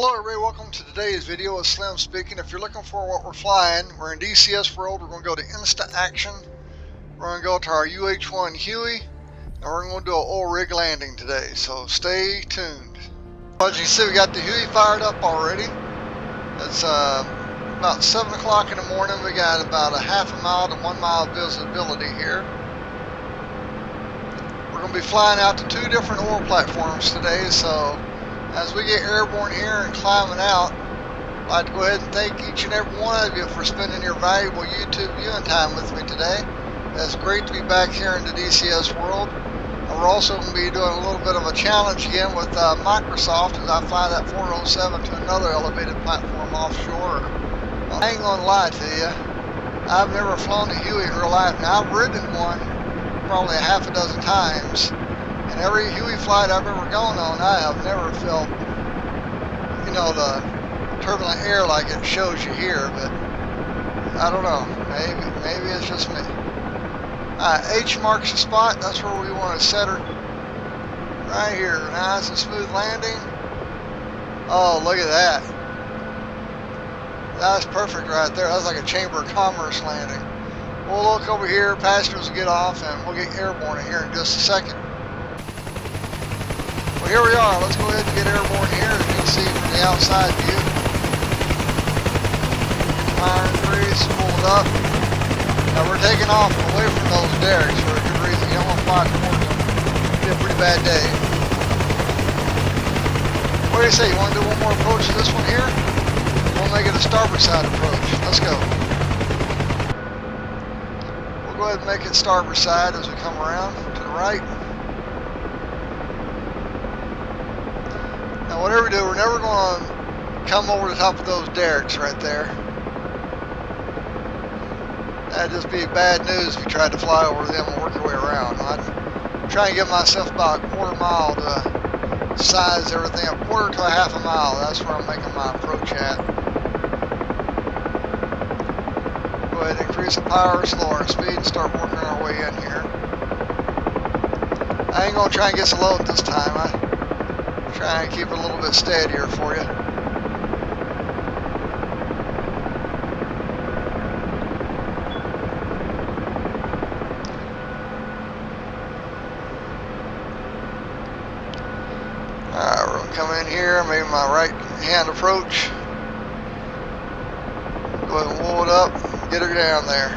Hello everybody, welcome to today's video. It's Slim speaking. If you're looking for what we're flying, we're in DCS world. We're going to go to instant action. We're going to go to our UH-1 Huey, and we're going to do an oil rig landing today, so stay tuned. As you can see, we got the Huey fired up already. It's about 7 o'clock in the morning. We got about a half a mile to 1 mile visibility here. We're going to be flying out to 2 different oil platforms today, so as we get airborne here and climbing out, I'd like to go ahead and thank each and every one of you for spending your valuable YouTube viewing time with me today. It's great to be back here in the DCS world. And we're also going to be doing a little bit of a challenge again with Microsoft as I fly that 407 to another elevated platform offshore. I ain't going to lie to you, I've never flown a Huey in real life. Now, I've ridden one probably a half a dozen times. And every Huey flight I've ever gone on, I have never felt, you know, the turbulent air like it shows you here, but I don't know, maybe it's just me. H marks the spot. That's where we want to set her, right here. Nice and smooth landing. Oh, look at that. That's perfect right there. That's like a Chamber of Commerce landing. We'll look over here, passengers will get off, and we'll get airborne in here in just a second. Well, here we are. Let's go ahead and get airborne here, as you can see from the outside view. Iron grease, pull it up. Now we're taking off away from those derricks for a good reason. You don't want to fly towards them. It'll be a pretty bad day. What do you say? You want to do one more approach to this one here? We'll make it a starboard side approach. Let's go. We'll go ahead and make it starboard side as we come around to the right. Now whatever we do, we're never going to come over the top of those derricks right there. That'd just be bad news if you tried to fly over them and work your way around. I'm trying to give myself about a quarter mile to size everything, a quarter to a half a mile. That's where I'm making my approach at. Go ahead and increase the power, slow our speed, and start working our way in here. I ain't going to try and get so low this time. I'm trying to keep it a little bit steadier for you. Alright, we're going to come in here, maybe my right hand approach. Go ahead and wool it up, get her down there.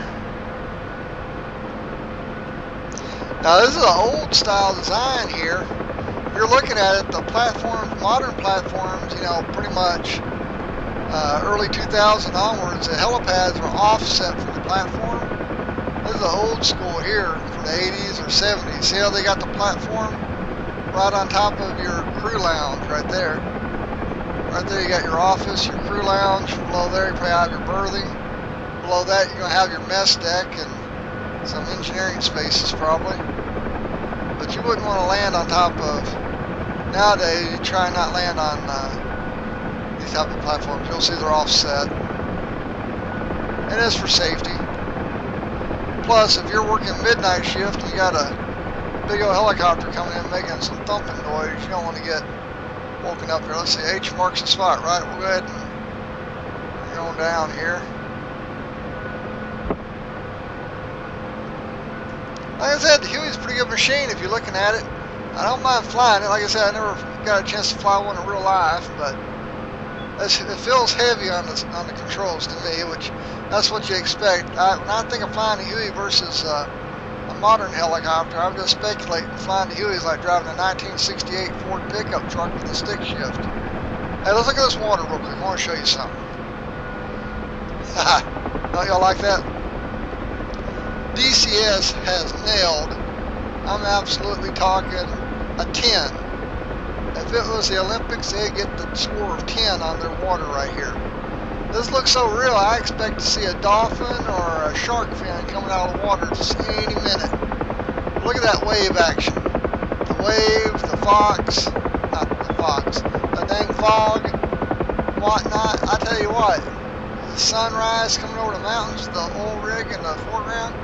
Now this is an old style design here. If you're looking at it, the platforms, modern platforms, you know, pretty much early 2000 onwards, the helipads were offset from the platform. This is the old school here from the 80s or 70s. See how they got the platform right on top of your crew lounge right there. Right there you got your office, your crew lounge. Below there you probably have your berthing. Below that you're going to have your mess deck and some engineering spaces probably. But you wouldn't want to land on top of, nowadays you try not land on these type of platforms. You'll see they're offset. It is for safety. Plus if you're working midnight shift and you got a big old helicopter coming in making some thumping noise, you don't want to get woken up here. Let's see, H marks the spot, right? We'll go ahead and go down here. Like I said, the Huey's a pretty good machine if you're looking at it. I don't mind flying it. Like I said, I never got a chance to fly one in real life, but it feels heavy on the controls to me, which that's what you expect. When I think of flying a Huey versus a modern helicopter, I'm just speculating. Flying the Huey is like driving a 1968 Ford pickup truck with a stick shift. Hey, let's look at this water real quick. I want to show you something. Don't y'all like that? DCS has nailed, I'm absolutely talking, a 10. If it was the Olympics, they'd get the score of 10 on their water right here. This looks so real, I expect to see a dolphin or a shark fin coming out of the water just any minute. Look at that wave action. The wave, the fox, not the fox, the dang fog, whatnot. I tell you what, the sunrise coming over the mountains, the oil rig in the foreground,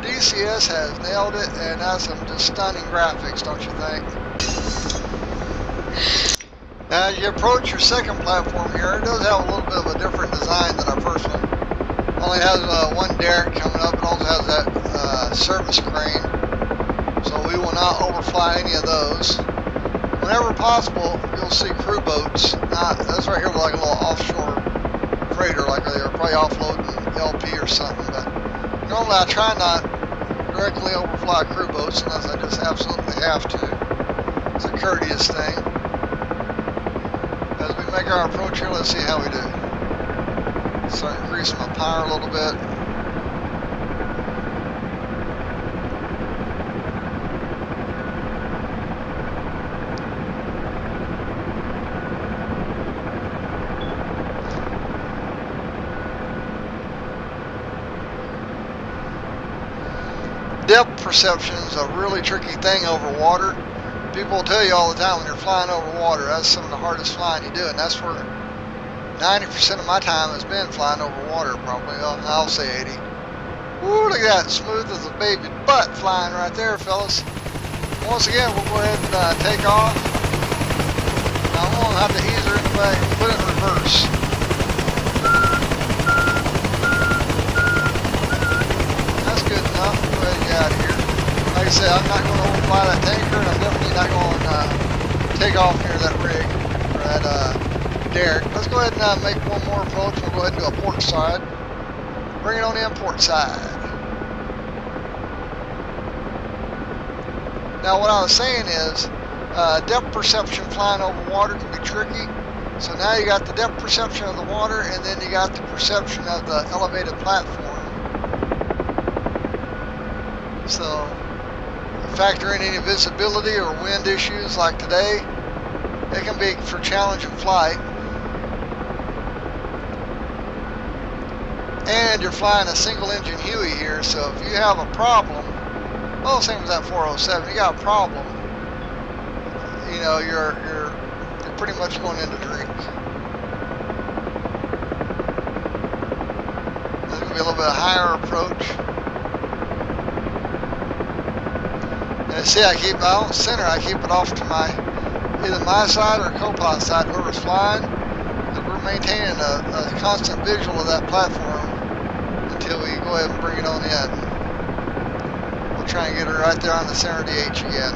DCS has nailed it, and that's some just stunning graphics, don't you think? Now as you approach your second platform here, it does have a little bit of a different design than our first one. Only has one derrick coming up. It also has that service crane, so we will not overfly any of those. Whenever possible, you'll see crew boats. This right here looks like a little offshore freighter, like they're probably offloading LP or something. But normally I try not directly overfly crew boats unless I just absolutely have to. It's a courteous thing. As we make our approach here, let's see how we do. Start increasing my power a little bit. Depth perception is a really tricky thing over water. People will tell you all the time when you're flying over water, that's some of the hardest flying you do, and that's where 90% of my time has been flying over water, probably. I'll say 80. Woo, look at that, smooth as a baby butt flying right there, fellas. Once again, we'll go ahead and take off. Now I'm going to have to ease her in the back and put it in reverse. That's good enough. Go ahead and get out of here. Like I said, I'm not going to overfly that tanker, and I'm definitely not going to take off near that rig, or that derrick. Let's go ahead and make one more approach. We'll go ahead and do a port side. Bring it on in port side. Now what I was saying is, depth perception flying over water can be tricky. So now you got the depth perception of the water, and then you got the perception of the elevated platform. So factor in any visibility or wind issues like today. It can be for challenging flight. And you're flying a single engine Huey here, so if you have a problem, well, same as that 407, you got a problem, you know, you're pretty much going into drink. There's going to be a little bit higher approach. See, I don't center, I keep it off to either my side or co-pilot side, whoever's flying, because we're maintaining a constant visual of that platform until we go ahead and bring it on in. We'll try and get her right there on the center of the H again.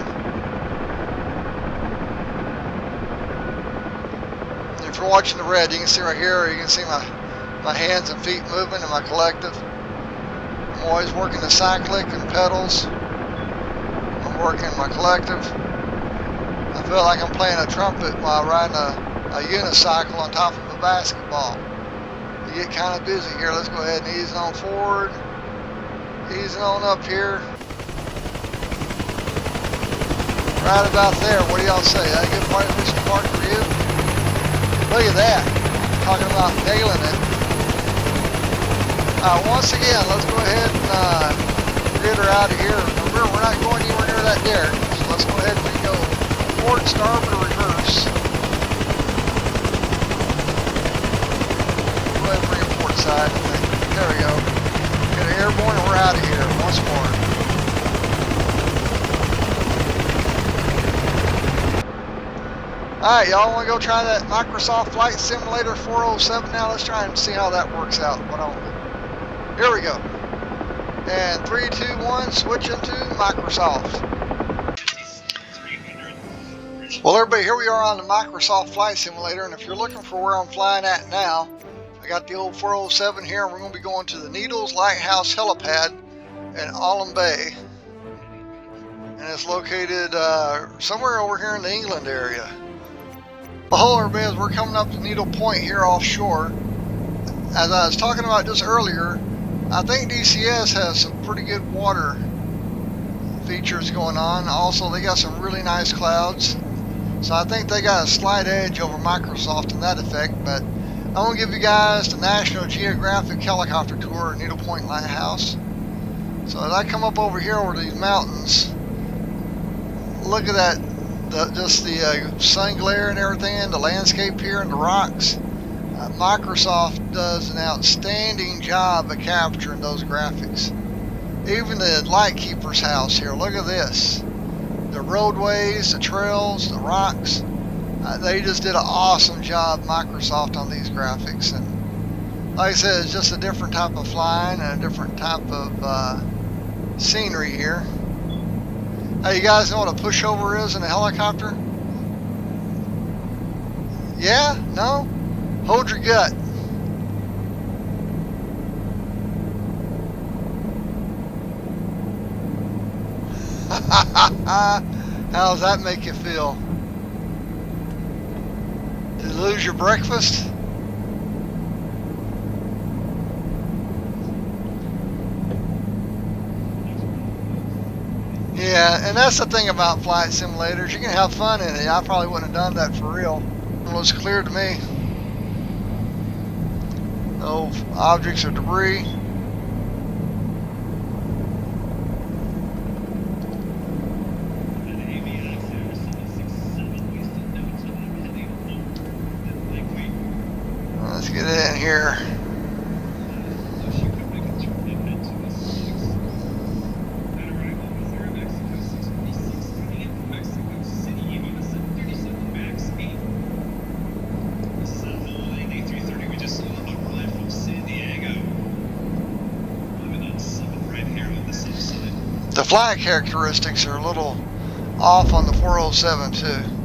And if you're watching the red, you can see right here, you can see my hands and feet moving in my collective. I'm always working the cyclic and pedals. Working my collective. I feel like I'm playing a trumpet while riding a unicycle on top of a basketball. You get kind of busy here. Let's go ahead and ease on forward. Easing on up here. Right about there. What do y'all say? That a good part of Mr. Park for you? Look at that. Talking about nailing it. Once again, let's go ahead and get her out of here. Remember, we're not going anywhere near that derrick, so let's go ahead and go forward, starboard, or reverse. Go ahead and bring it port side. There we go. Get her airborne and we're out of here once more. Alright, y'all want to go try that Microsoft Flight Simulator 407 now? Let's try and see how that works out. Here we go. And 3, 2, 1, switch into Microsoft. Well, everybody, here we are on the Microsoft Flight Simulator, and if you're looking for where I'm flying at now, I got the old 407 here, and we're going to be going to the Needles Lighthouse Helipad in Alum Bay. And it's located somewhere over here in the England area. Well, hello everybody, as we're coming up to Needle Point here offshore. As I was talking about just earlier, I think DCS has some pretty good water features going on. Also, they got some really nice clouds. So I think they got a slight edge over Microsoft in that effect. But I'm going to give you guys the National Geographic helicopter tour at Needle Point Lighthouse. So as I come up over here over these mountains, look at that, just the sun glare and everything, the landscape here and the rocks. Microsoft does an outstanding job of capturing those graphics. Even the lightkeeper's house here, look at this. The roadways, the trails, the rocks. They just did an awesome job, Microsoft, on these graphics. And like I said, it's just a different type of flying and a different type of scenery here. Hey, you guys know what a pushover is in a helicopter? Yeah? No? Hold your gut. How does that make you feel? Did you lose your breakfast? Yeah, and that's the thing about flight simulators. You can have fun in it. I probably wouldn't have done that for real. It was clear to me. No objects or debris. Let's get in here. The flight characteristics are a little off on the 407 too.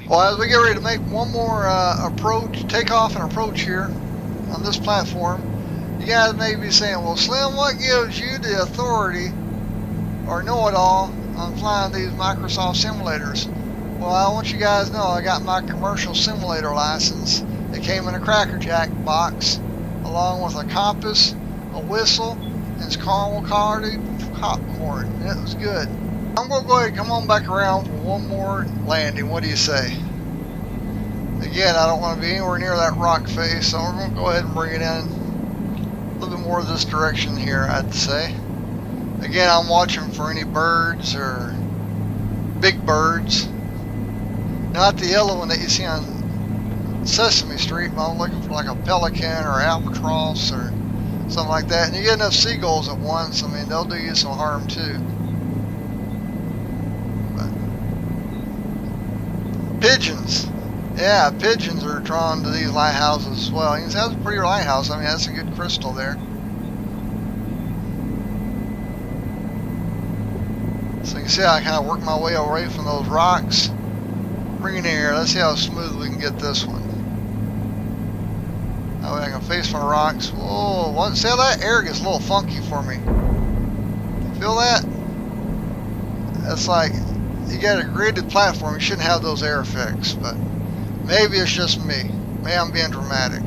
Well, as we get ready to make one more approach, takeoff and approach here on this platform, you guys may be saying, well, Slim, what gives you the authority or know-it-all on flying these Microsoft simulators? Well, I want you guys to know I got my commercial simulator license. It came in a Cracker Jack box along with a compass, a whistle, and it's caramel colored popcorn. And it was good. I'm going to go ahead and come on back around for one more landing. What do you say? Again, I don't want to be anywhere near that rock face, so we're going to go ahead and bring it in a little bit more this direction here, I'd say. Again, I'm watching for any birds or big birds. Not the yellow one that you see on Sesame Street, but I'm looking for like a pelican or albatross or something like that. And you get enough seagulls at once, I mean, they'll do you some harm too. Pigeons. Yeah, pigeons are drawn to these lighthouses as well. You can see that's a pretty lighthouse. I mean, that's a good crystal there. So you can see I kind of work my way away from those rocks. Bring it in here. Let's see how smooth we can get this one. That way I can face my rocks. Whoa, see how that air gets a little funky for me. Feel that? That's like, you got a gridded platform, you shouldn't have those air effects, but maybe it's just me. Maybe I'm being dramatic.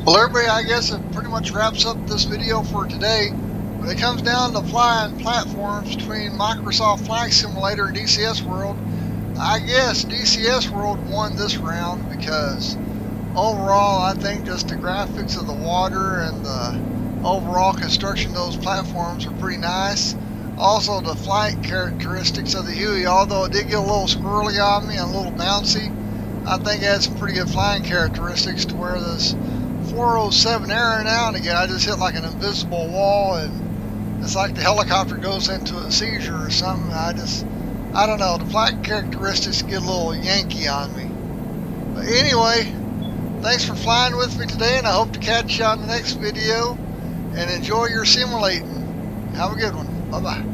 Well, everybody, I guess it pretty much wraps up this video for today. When it comes down to flying platforms between Microsoft Flight Simulator and DCS World, I guess DCS World won this round because overall I think just the graphics of the water and the overall construction of those platforms are pretty nice. Also, the flight characteristics of the Huey, although it did get a little squirrely on me and a little bouncy, I think it had some pretty good flying characteristics to where this 407 every now and again I just hit like an invisible wall and it's like the helicopter goes into a seizure or something. I don't know, the flight characteristics get a little Yankee on me. But anyway, thanks for flying with me today, and I hope to catch you on the next video, and enjoy your simulating. Have a good one. Bye-bye.